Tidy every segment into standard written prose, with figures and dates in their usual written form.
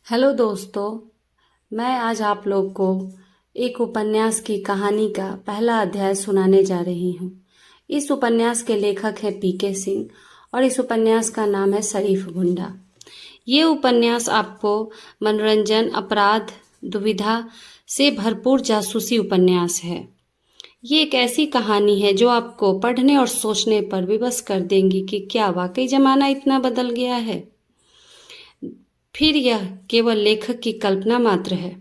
Hello दोस्तों। मैं आज आप लोग को एक उपन्यास की कहानी का पहला अध्याय सुनाने जा रही हूँ। इस उपन्यास के लेखक हैं पीके सिंह और इस उपन्यास का नाम है शरीफ गुंडा। ये उपन्यास आपको मनोरंजन, अपराध, दुविधा से भरपूर जासूसी उपन्यास है। ये एक ऐसी कहानी है जो आपको पढ़ने और सोचने पर विवश कर देंगी कि क्या वाकई जमाना इतना बदल गया है, फिर यह केवल लेखक की कल्पना मात्र है।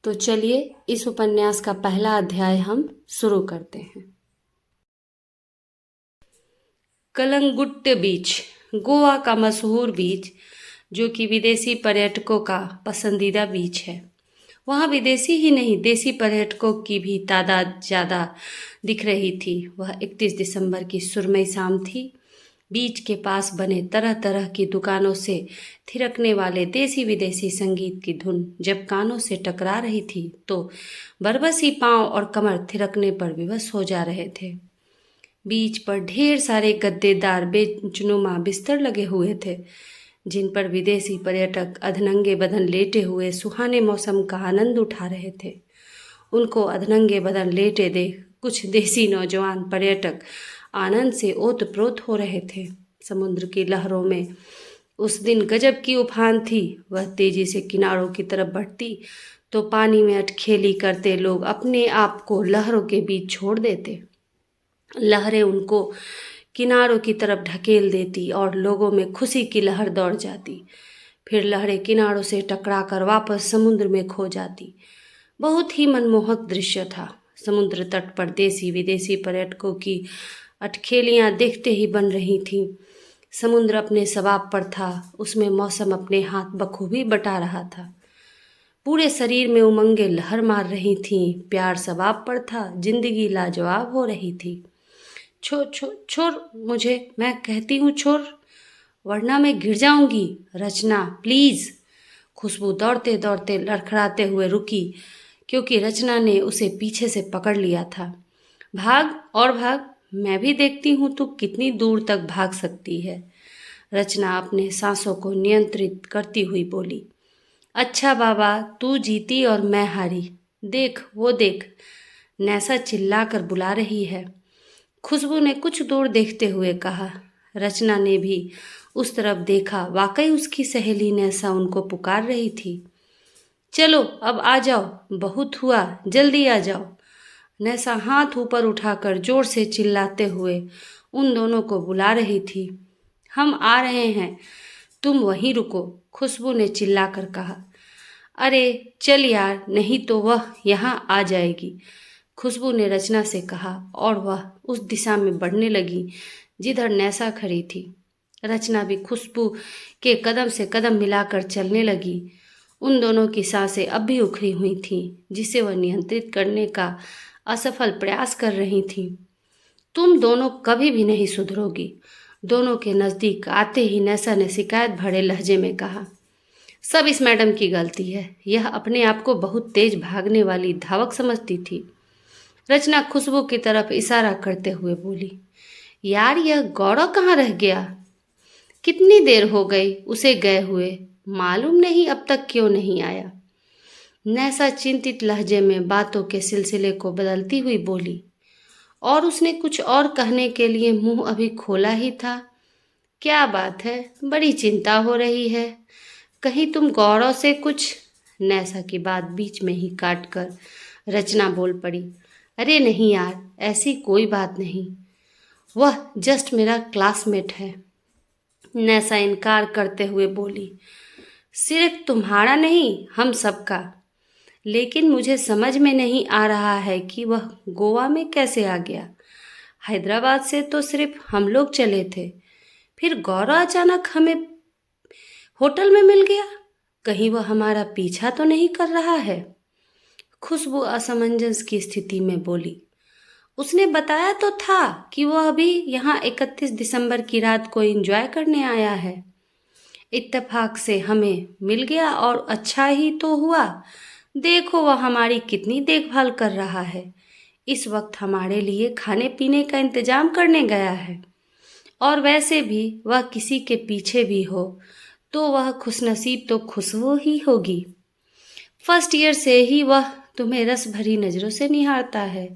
तो चलिए इस उपन्यास का पहला अध्याय हम शुरू करते हैं। कलंगुट्ट बीच, गोवा का मशहूर बीच, जो कि विदेशी पर्यटकों का पसंदीदा बीच है। वहाँ विदेशी ही नहीं, देसी पर्यटकों की भी तादाद ज़्यादा दिख रही थी। वह 31 दिसंबर की सुरमई शाम थी। बीच के पास बने तरह तरह की दुकानों से थिरकने वाले देसी विदेशी संगीत की धुन जब कानों से टकरा रही थी तो बरबसी पांव और कमर थिरकने पर विवश हो जा रहे थे। बीच पर ढेर सारे गद्देदार बेंचनुमा बिस्तर लगे हुए थे, जिन पर विदेशी पर्यटक अधनंगे बदन लेटे हुए सुहाने मौसम का आनंद उठा रहे थे। उनको अधनंगे बदन लेटे देख कुछ देसी नौजवान पर्यटक आनंद से ओतप्रोत हो रहे थे। समुद्र की लहरों में उस दिन गजब की उफान थी। वह तेजी से किनारों की तरफ बढ़ती तो पानी में अटखेली करते लोग अपने आप को लहरों के बीच छोड़ देते। लहरें उनको किनारों की तरफ ढकेल देती और लोगों में खुशी की लहर दौड़ जाती। फिर लहरें किनारों से टकराकर वापस समुद्र में खो जाती। बहुत ही मनमोहक दृश्य था। समुद्र तट पर देसी विदेशी पर्यटकों की अटखेलियां देखते ही बन रही थीं। समुद्र अपने सवाब पर था, उसमें मौसम अपने हाथ बखूबी बटा रहा था। पूरे शरीर में उमंगें लहर मार रही थीं। प्यार सवाब पर था, जिंदगी लाजवाब हो रही थी। छोड़ मुझे, मैं कहती हूँ छोड़, वरना मैं गिर जाऊंगी। रचना प्लीज। खुशबू दौड़ते दौड़ते लड़खड़ाते हुए रुकी, क्योंकि रचना ने उसे पीछे से पकड़ लिया था। भाग और भाग, मैं भी देखती हूँ तू कितनी दूर तक भाग सकती है। रचना अपने सांसों को नियंत्रित करती हुई बोली। अच्छा बाबा, तू जीती और मैं हारी। देख वो देख, नैसा चिल्लाकर बुला रही है। खुशबू ने कुछ दूर देखते हुए कहा। रचना ने भी उस तरफ देखा। वाकई उसकी सहेली नैसा उनको पुकार रही थी। चलो अब आ जाओ, बहुत हुआ, जल्दी आ जाओ। नैसा हाथ ऊपर उठाकर जोर से चिल्लाते हुए उन दोनों को बुला रही थी। हम आ रहे हैं, तुम वहीं रुको, खुशबू ने चिल्लाकर कहा। अरे चल यार, नहीं तो वह यहाँ आ जाएगी, खुशबू ने रचना से कहा और वह उस दिशा में बढ़ने लगी जिधर नैसा खड़ी थी। रचना भी खुशबू के कदम से कदम मिलाकर चलने लगी। उन दोनों की सांसें अब भी उखड़ी हुई थीं, जिसे वह नियंत्रित करने का असफल प्रयास कर रही थीं। तुम दोनों कभी भी नहीं सुधरोगी, दोनों के नज़दीक आते ही नैसा ने शिकायत भरे लहजे में कहा। सब इस मैडम की गलती है, यह अपने आप को बहुत तेज भागने वाली धावक समझती थी। रचना खुशबू की तरफ इशारा करते हुए बोली। यार, यह गौरव कहाँ रह गया? कितनी देर हो गई उसे गए हुए, मालूम नहीं अब तक क्यों नहीं आया। नैसा चिंतित लहजे में बातों के सिलसिले को बदलती हुई बोली। और उसने कुछ और कहने के लिए मुंह अभी खोला ही था। क्या बात है, बड़ी चिंता हो रही है, कहीं तुम गौरव से कुछ? नैसा की बात बीच में ही काट कर रचना बोल पड़ी। अरे नहीं यार, ऐसी कोई बात नहीं, वह जस्ट मेरा क्लासमेट है। नैसा इनकार करते हुए बोली। सिर्फ तुम्हारा नहीं, हम सबका। लेकिन मुझे समझ में नहीं आ रहा है कि वह गोवा में कैसे आ गया। हैदराबाद से तो सिर्फ हम लोग चले थे, फिर गौरव अचानक हमें होटल में मिल गया। कहीं वह हमारा पीछा तो नहीं कर रहा है? खुशबू असमंजस की स्थिति में बोली। उसने बताया तो था कि वह अभी यहाँ 31 दिसंबर की रात को एंजॉय करने आया है। इत्तेफाक से हमें मिल गया और अच्छा ही तो हुआ। देखो वह हमारी कितनी देखभाल कर रहा है। इस वक्त हमारे लिए खाने पीने का इंतजाम करने गया है। और वैसे भी वह किसी के पीछे भी हो तो वह खुशनसीब तो खुशबू ही होगी। फर्स्ट ईयर से ही वह तुम्हें रस भरी नज़रों से निहारता है।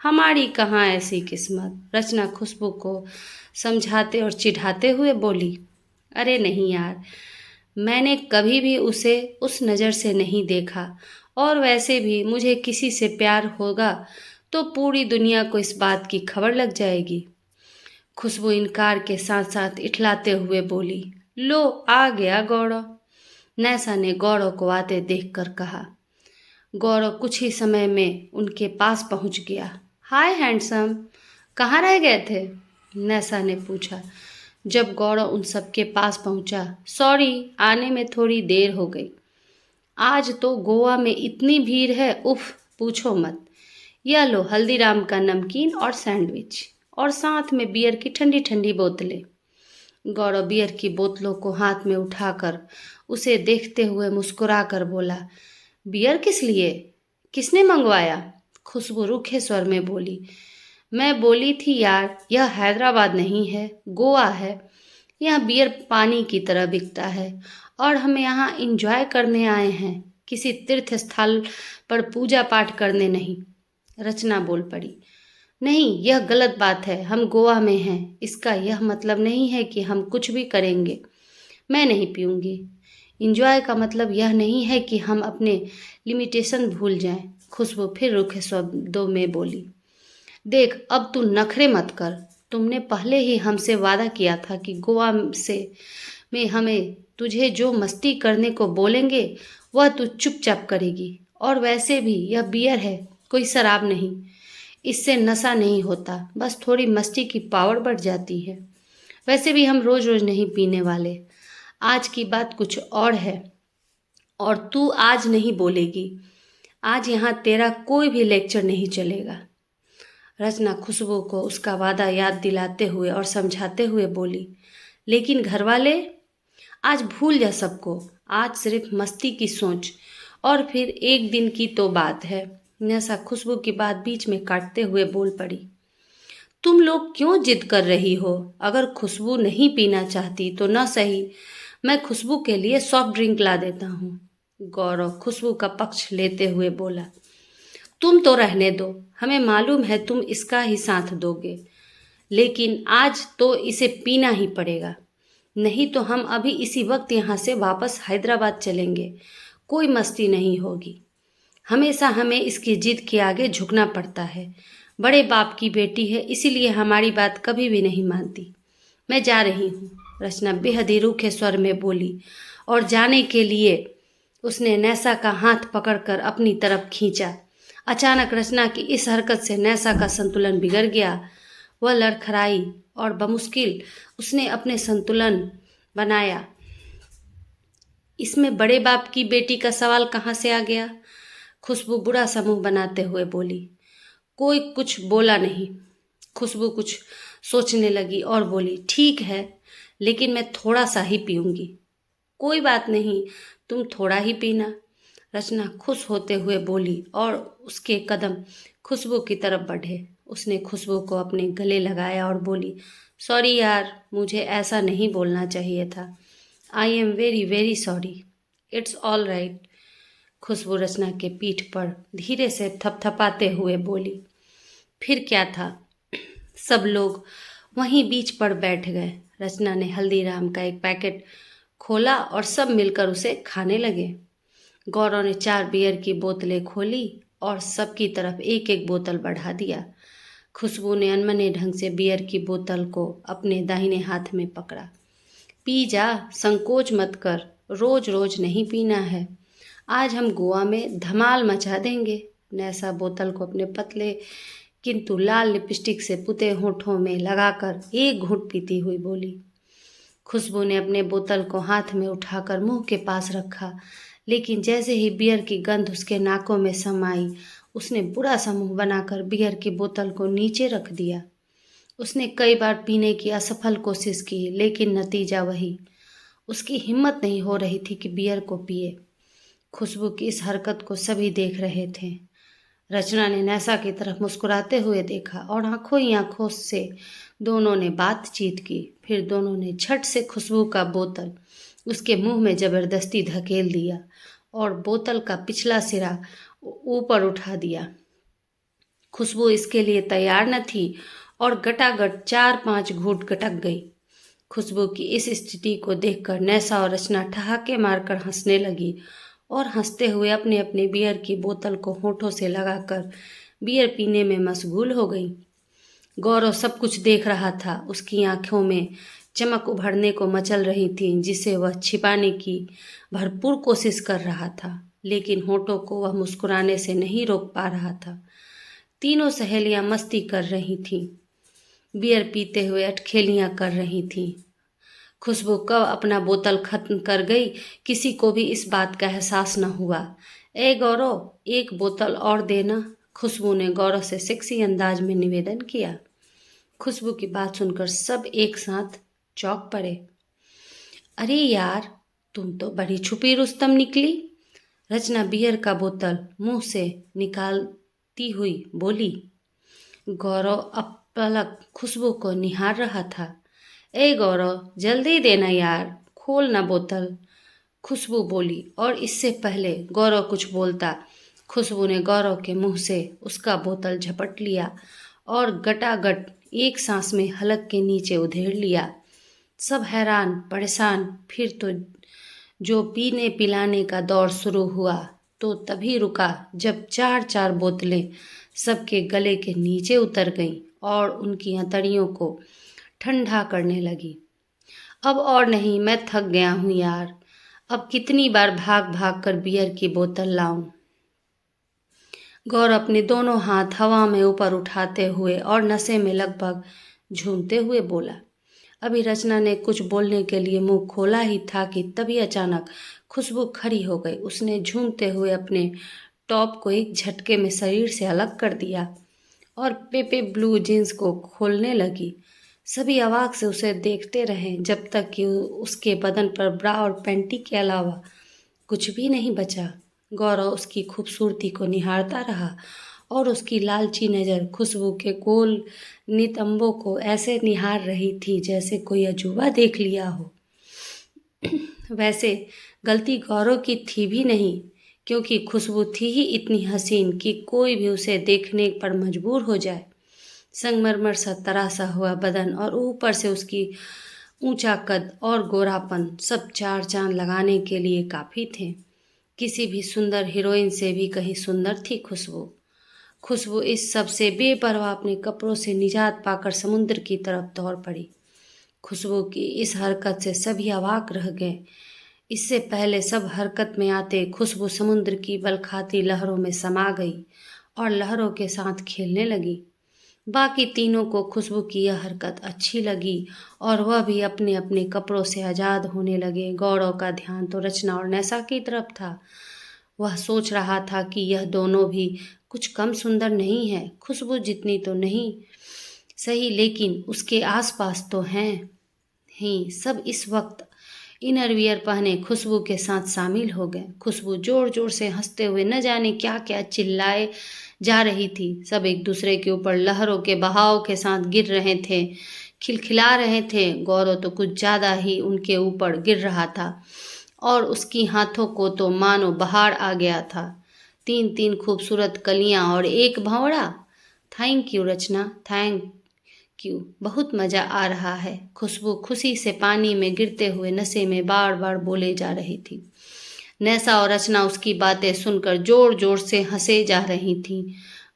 हमारी कहाँ ऐसी किस्मत। रचना खुशबू को समझाते और चिढ़ाते हुए बोली, अरे नहीं यार, मैंने कभी भी उसे उस नज़र से नहीं देखा, और वैसे भी मुझे किसी से प्यार होगा तो पूरी दुनिया को इस बात की खबर लग जाएगी। खुशबू इनकार के साथ साथ इठलाते हुए बोली, लो आ गया गौरव। नैसा ने गौरव को आते देखकर कहा। गौरव कुछ ही समय में उनके पास पहुंच गया। हाय हैंडसम, कहाँ रह गए थे? नैसा ने पूछा जब गौरव उन सबके पास पहुंचा। सॉरी, आने में थोड़ी देर हो गई। आज तो गोवा में इतनी भीड़ है, उफ पूछो मत। यह लो हल्दीराम का नमकीन और सैंडविच, और साथ में बियर की ठंडी ठंडी बोतलें। गौरव बियर की बोतलों को हाथ में उठाकर उसे देखते हुए मुस्कुराकर बोला, बियर किस लिए? किसने मंगवाया? खुशबू रूखे स्वर में बोली, मैं बोली थी यार, यह हैदराबाद नहीं है, गोवा है। यहाँ बियर पानी की तरह बिकता है, और हम यहाँ इंजॉय करने आए हैं, किसी तीर्थ स्थल पर पूजा पाठ करने नहीं। रचना बोल पड़ी, नहीं, यह गलत बात है। हम गोवा में हैं, इसका यह मतलब नहीं है कि हम कुछ भी करेंगे। मैं नहीं पीऊँगी। इंजॉय का मतलब यह नहीं है कि हम अपने लिमिटेशन भूल जाएं। खुशबू फिर रूखे शब्दों में बोली, देख अब तू नखरे मत कर। तुमने पहले ही हमसे वादा किया था कि गोवा से में हमें तुझे जो मस्ती करने को बोलेंगे वह तू चुपचाप करेगी। और वैसे भी यह बियर है, कोई शराब नहीं। इससे नशा नहीं होता, बस थोड़ी मस्ती की पावर बढ़ जाती है। वैसे भी हम रोज रोज नहीं पीने वाले। आज की बात कुछ और है, और तू आज नहीं बोलेगी। आज यहाँ तेरा कोई भी लेक्चर नहीं चलेगा। रचना खुशबू को उसका वादा याद दिलाते हुए और समझाते हुए बोली, लेकिन घरवाले? आज भूल जा सबको। आज सिर्फ मस्ती की सोच, और फिर एक दिन की तो बात है। नैसा खुशबू की बात बीच में काटते हुए बोल पड़ी, तुम लोग क्यों जिद कर रही हो? अगर खुशबू नहीं पीना चाहती तो न सही, मैं खुशबू के लिए सॉफ्ट ड्रिंक ला देता हूँ। गौरव खुशबू का पक्ष लेते हुए बोला, तुम तो रहने दो, हमें मालूम है तुम इसका ही साथ दोगे, लेकिन आज तो इसे पीना ही पड़ेगा। नहीं तो हम अभी इसी वक्त यहाँ से वापस हैदराबाद चलेंगे। कोई मस्ती नहीं होगी। हमेशा हमें इसकी जिद के आगे झुकना पड़ता है। बड़े बाप की बेटी है, इसीलिए हमारी बात कभी भी नहीं मानती। मैं जा रही हूँ। रचना बेहद ही रूखे स्वर में बोली, और जाने के लिए उसने नैसा का हाथ पकड़कर अपनी तरफ खींचा। अचानक रचना की इस हरकत से नैसा का संतुलन बिगड़ गया। वह लड़खड़ाई और बमुश्किल उसने अपने संतुलन बनाया। इसमें बड़े बाप की बेटी का सवाल कहाँ से आ गया? खुशबू बुरा सा मुंह बनाते हुए बोली। कोई कुछ बोला नहीं। खुशबू कुछ सोचने लगी और बोली, ठीक है, लेकिन मैं थोड़ा सा ही पीऊँगी। कोई बात नहीं, तुम थोड़ा ही पीना। रचना खुश होते हुए बोली, और उसके कदम खुशबू की तरफ बढ़े। उसने खुशबू को अपने गले लगाया और बोली, सॉरी यार, मुझे ऐसा नहीं बोलना चाहिए था। I am very very sorry. It's all right. Khushboo Rachna के पीठ पर धीरे से थपथपाते हुए बोली। फिर क्या था, सब लोग वहीं बीच पर बैठ गए। रचना ने हल्दीराम का एक पैकेट खोला और सब मिलकर उसे खाने लगे। गौरव ने 4 बियर की बोतलें खोली और सबकी तरफ एक एक बोतल बढ़ा दिया। खुशबू ने अनमने ढंग से बियर की बोतल को अपने दाहिने हाथ में पकड़ा। पी जा, संकोच मत कर, रोज रोज नहीं पीना है। आज हम गोवा में धमाल मचा देंगे। नैसा बोतल को अपने पतले किंतु लाल लिपस्टिक से पुते होठों में लगाकर एक घूंट पीती हुई बोली। खुशबू ने अपने बोतल को हाथ में उठाकर मुंह के पास रखा, लेकिन जैसे ही बियर की गंध उसके नाकों में समाई, उसने बुरा सा मुंह बनाकर बियर की बोतल को नीचे रख दिया। उसने कई बार पीने की असफल कोशिश की, लेकिन नतीजा वही। उसकी हिम्मत नहीं हो रही थी कि बियर को पिए। खुशबू की इस हरकत को सभी देख रहे थे। रचना ने नैसा की तरफ मुस्कुराते हुए देखा और आंखों ही आंखों से दोनों ने बातचीत की। फिर दोनों ने झट से खुशबू का बोतल उसके मुंह में जबरदस्ती धकेल दिया और बोतल का पिछला सिरा ऊपर उठा दिया। खुशबू इसके लिए तैयार न थी और गटागट 4-5 घूंट गटक गई। खुशबू की इस स्थिति को देखकर नैसा और रचना ठहाके मारकर हंसने लगी और हंसते हुए अपने अपने बियर की बोतल को होठों से लगाकर बियर पीने में मशगूल हो गई। गौरव सब कुछ देख रहा था। उसकी आंखों में चमक उभरने को मचल रही थी जिसे वह छिपाने की भरपूर कोशिश कर रहा था, लेकिन होठों को वह मुस्कुराने से नहीं रोक पा रहा था। तीनों सहेलियां मस्ती कर रही थीं, बियर पीते हुए अटखेलियां कर रही थीं। खुशबू कब अपना बोतल खत्म कर गई किसी को भी इस बात का एहसास न हुआ। ए गौरव, एक बोतल और देना, खुशबू ने गौरव से सेक्सी अंदाज में निवेदन किया। खुशबू की बात सुनकर सब एक साथ चौंक पड़े। अरे यार, तुम तो बड़ी छुपी रुस्तम निकली। रचना बियर का बोतल मुंह से निकालती हुई बोली। गौरव अपलक खुशबू को निहार रहा था। ए गौरव, जल्दी देना यार, खोल ना बोतल, खुशबू बोली। और इससे पहले गौरव कुछ बोलता, खुशबू ने गौरव के मुंह से उसका बोतल झपट लिया और गटागट एक सांस में हलक के नीचे उधेड़ लिया। सब हैरान परेशान। फिर तो जो पीने पिलाने का दौर शुरू हुआ तो तभी रुका जब 4-4 बोतलें सबके गले के नीचे उतर गईं और उनकी हथेलियों को ठंडा करने लगी। अब और नहीं, मैं थक गया हूँ यार। अब कितनी बार भाग भाग कर बियर की बोतल लाऊं। गौरव अपने दोनों हाथ हवा में ऊपर उठाते हुए और नशे में लगभग झूमते हुए बोला। अभी रचना ने कुछ बोलने के लिए मुंह खोला ही था कि तभी अचानक खुशबू खड़ी हो गई। उसने झूमते हुए अपने टॉप को एक झटके में शरीर से अलग कर दिया और पेपे ब्लू जीन्स को खोलने लगी। सभी अवाक से उसे देखते रहे जब तक कि उसके बदन पर ब्रा और पैंटी के अलावा कुछ भी नहीं बचा। गौरव उसकी खूबसूरती को निहारता रहा और उसकी लालची नज़र खुशबू के गोल नितंबों को ऐसे निहार रही थी जैसे कोई अजूबा देख लिया हो। वैसे गलती गौरव की थी भी नहीं, क्योंकि खुशबू थी ही इतनी हसीन कि कोई भी उसे देखने पर मजबूर हो जाए। संगमरमर सा तरासा हुआ बदन और ऊपर से उसकी ऊंचा कद और गोरापन सब 4 चांद लगाने के लिए काफ़ी थे। किसी भी सुंदर हीरोइन से भी कहीं सुंदर थी खुशबू इस सब से बेपरवाह अपने कपड़ों से निजात पाकर समुद्र की तरफ दौड़ पड़ी। खुशबू की इस हरकत से सभी अवाक रह गए। इससे पहले सब हरकत में आते खुशबू समुद्र की बलखाती लहरों में समा गई और लहरों के साथ खेलने लगी। बाकी तीनों को खुशबू की यह हरकत अच्छी लगी और वह भी अपने अपने कपड़ों से आज़ाद होने लगे। गौरव का ध्यान तो रचना और नैसा की तरफ था। वह सोच रहा था कि यह दोनों भी कुछ कम सुंदर नहीं है, खुशबू जितनी तो नहीं सही, लेकिन उसके आसपास तो हैं ही। सब इस वक्त इनरवियर पहने खुशबू के साथ शामिल हो गए। खुशबू जोर जोर से हंसते हुए न जाने क्या क्या चिल्लाए जा रही थी। सब एक दूसरे के ऊपर लहरों के बहाव के साथ गिर रहे थे, खिलखिला रहे थे। गौरव तो कुछ ज़्यादा ही उनके ऊपर गिर रहा था और उसकी हाथों को तो मानो बहार आ गया था। 3-3 खूबसूरत कलियां और एक भंवरा। थैंक यू रचना, थैंक क्यों, बहुत मज़ा आ रहा है, खुशबू खुशी से पानी में गिरते हुए नशे में बार बार बोले जा रही थी। नैसा और रचना उसकी बातें सुनकर जोर जोर से हंसे जा रही थीं।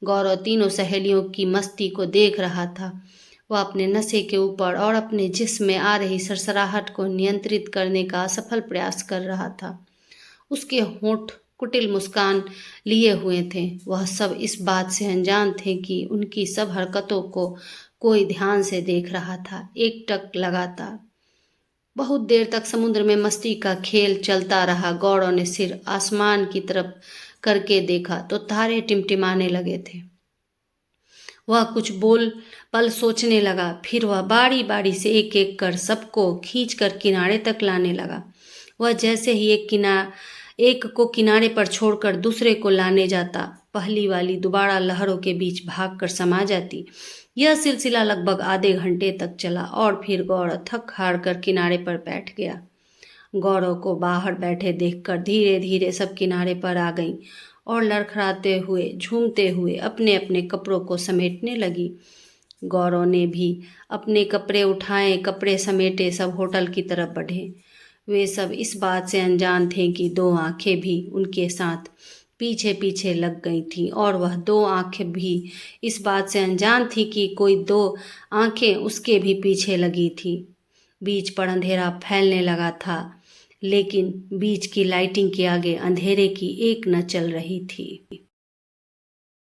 गौरव तीनों सहेलियों की मस्ती को देख रहा था। वह अपने नशे के ऊपर और अपने जिस्म में आ रही सरसराहट को नियंत्रित करने का असफल प्रयास कर रहा था। उसके होंठ कुटिल मुस्कान लिए हुए थे। वह सब इस बात से अनजान थे कि उनकी सब हरकतों को कोई ध्यान से देख रहा था, एकटक लगातार। बहुत देर तक समुद्र में मस्ती का खेल चलता रहा। गौरव ने सिर आसमान की तरफ करके देखा तो तारे टिमटिमाने लगे थे। वह कुछ बोल पल सोचने लगा, फिर वह बारी बारी से एक एक कर सबको खींच कर किनारे तक लाने लगा। वह जैसे ही एक को किनारे पर छोड़कर दूसरे को लाने जाता, पहली वाली दोबारा लहरों के बीच भागकर समा जाती। यह सिलसिला लगभग आधे घंटे तक चला और फिर गौरव थक हार कर किनारे पर बैठ गया। गौरव को बाहर बैठे देखकर धीरे धीरे सब किनारे पर आ गईं और लड़खड़ाते हुए झूमते हुए अपने अपने कपड़ों को समेटने लगी। गौरव ने भी अपने कपड़े उठाए, कपड़े समेटे, सब होटल की तरफ बढ़े। वे सब इस बात से अनजान थे कि दो आंखें भी उनके साथ पीछे पीछे लग गई थीं और वह दो आंखें भी इस बात से अनजान थी कि कोई दो आंखें उसके भी पीछे लगी थी। बीच पर अंधेरा फैलने लगा था, लेकिन बीच की लाइटिंग के आगे अंधेरे की एक न चल रही थी।